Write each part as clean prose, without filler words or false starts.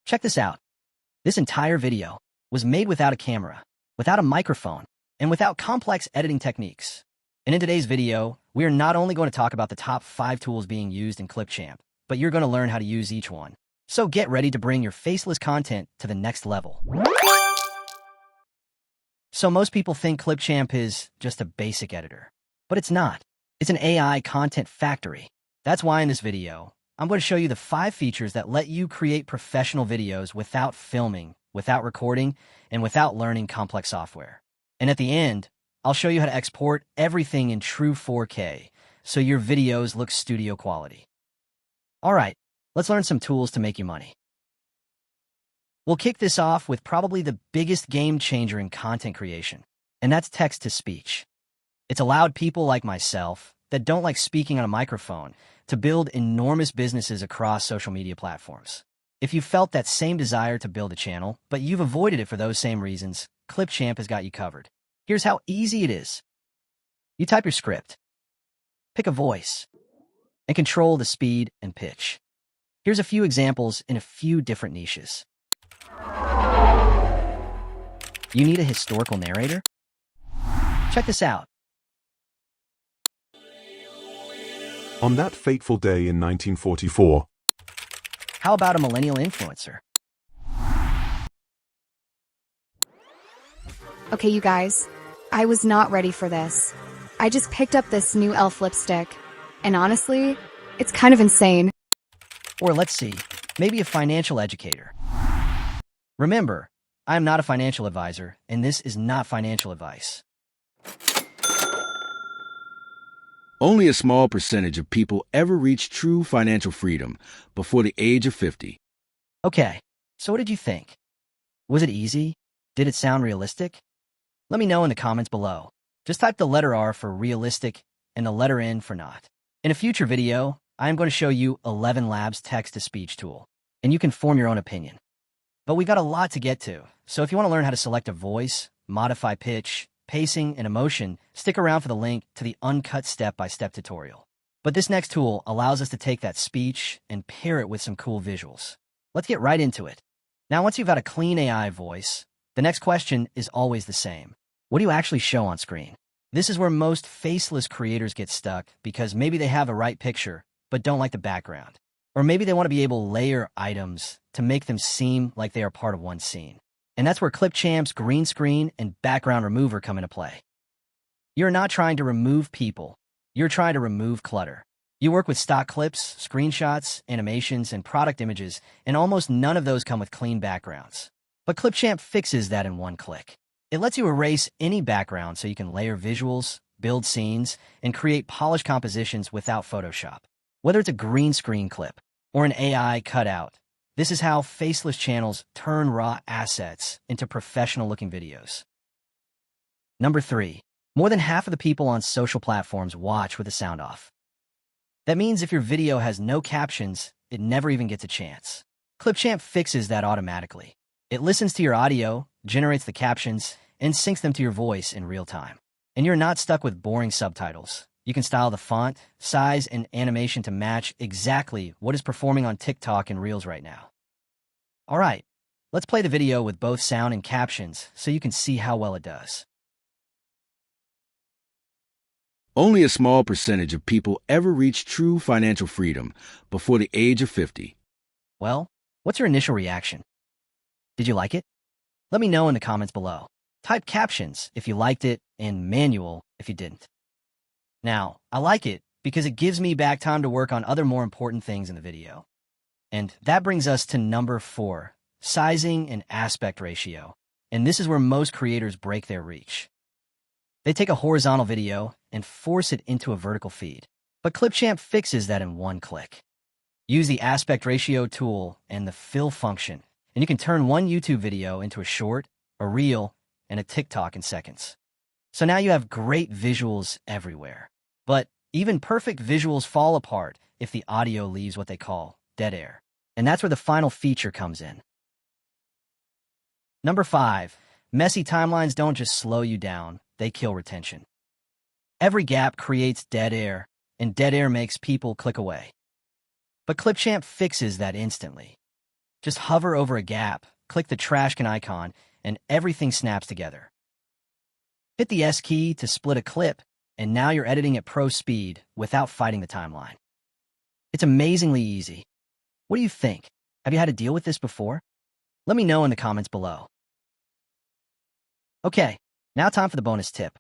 Check this out. This entire video was made without a camera, without a microphone, and without complex editing techniques. And in today's video, we are not only going to talk about the top 5 tools being used in Clipchamp, but you're going to learn how to use each one. So get ready to bring your faceless content to the next level. So most people think Clipchamp is just a basic editor, but it's not. It's an AI content factory. That's why in this video, I'm going to show you the 5 features that let you create professional videos without filming, without recording, and without learning complex software. And at the end, I'll show you how to export everything in true 4K so your videos look studio quality. All right, let's learn some tools to make you money. We'll kick this off with probably the biggest game changer in content creation, and that's text-to-speech. It's allowed people like myself that don't like speaking on a microphone to build enormous businesses across social media platforms. If you felt that same desire to build a channel, but you've avoided it for those same reasons, Clipchamp has got you covered. Here's how easy it is. You type your script, pick a voice, and control the speed and pitch. Here's a few examples in a few different niches. You need a historical narrator? Check this out. On that fateful day in 1944. How about a millennial influencer? Okay, you guys, I was not ready for this. I just picked up this new e.l.f. lipstick, and honestly, it's kind of insane. Or let's see, maybe a financial educator. Remember, I am not a financial advisor, and this is not financial advice. Only a small percentage of people ever reach true financial freedom before the age of 50. Okay, so what did you think? Was it easy? Did it sound realistic? Let me know in the comments below. Just type the letter R for realistic and the letter N for not. In a future video, I am going to show you 11 Labs text-to-speech tool, and you can form your own opinion. But we got a lot to get to, so if you want to learn how to select a voice, modify pitch, pacing, and emotion, stick around for the link to the uncut step-by-step tutorial. But this next tool allows us to take that speech and pair it with some cool visuals. Let's get right into it. Now, once you've got a clean AI voice, the next question is always the same. What do you actually show on screen? This is where most faceless creators get stuck because maybe they have the right picture, but don't like the background. Or maybe they want to be able to layer items to make them seem like they are part of one scene. And that's where Clipchamp's green screen and background remover come into play. You're not trying to remove people. You're trying to remove clutter. You work with stock clips, screenshots, animations, and product images, and almost none of those come with clean backgrounds. But Clipchamp fixes that in one click. It lets you erase any background so you can layer visuals, build scenes, and create polished compositions without Photoshop. Whether it's a green screen clip or an AI cutout, this is how faceless channels turn raw assets into professional-looking videos. Number 3. More than half of the people on social platforms watch with the sound off. That means if your video has no captions, it never even gets a chance. Clipchamp fixes that automatically. It listens to your audio, generates the captions, and syncs them to your voice in real time. And you're not stuck with boring subtitles. You can style the font, size, and animation to match exactly what is performing on TikTok and Reels right now. All right, let's play the video with both sound and captions so you can see how well it does. Only a small percentage of people ever reach true financial freedom before the age of 50. Well, what's your initial reaction? Did you like it? Let me know in the comments below. Type captions if you liked it and manual if you didn't. Now, I like it because it gives me back time to work on other more important things in the video. And that brings us to number 4, sizing and aspect ratio. And this is where most creators break their reach. They take a horizontal video and force it into a vertical feed. But Clipchamp fixes that in one click. Use the aspect ratio tool and the fill function, and you can turn one YouTube video into a short, a reel, and a TikTok in seconds. So now you have great visuals everywhere. But even perfect visuals fall apart if the audio leaves what they call dead air. And that's where the final feature comes in. Number 5, messy timelines don't just slow you down, they kill retention. Every gap creates dead air, and dead air makes people click away. But Clipchamp fixes that instantly. Just hover over a gap, click the trash can icon, and everything snaps together. Hit the S key to split a clip, and now you're editing at pro speed without fighting the timeline. It's amazingly easy. What do you think? Have you had to deal with this before? Let me know in the comments below. Okay, now time for the bonus tip.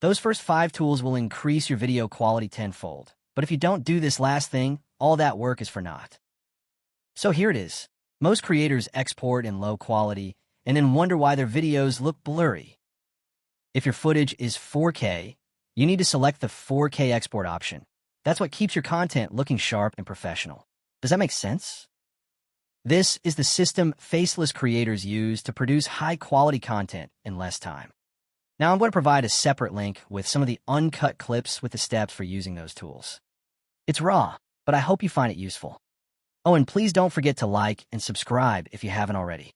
Those first 5 tools will increase your video quality tenfold, but if you don't do this last thing, all that work is for naught. So here it is. Most creators export in low quality and then wonder why their videos look blurry. If your footage is 4K, you need to select the 4K export option. That's what keeps your content looking sharp and professional. Does that make sense? This is the system Faceless creators use to produce high-quality content in less time. Now I'm going to provide a separate link with some of the uncut clips with the steps for using those tools. It's raw, but I hope you find it useful. Oh, and please don't forget to like and subscribe if you haven't already.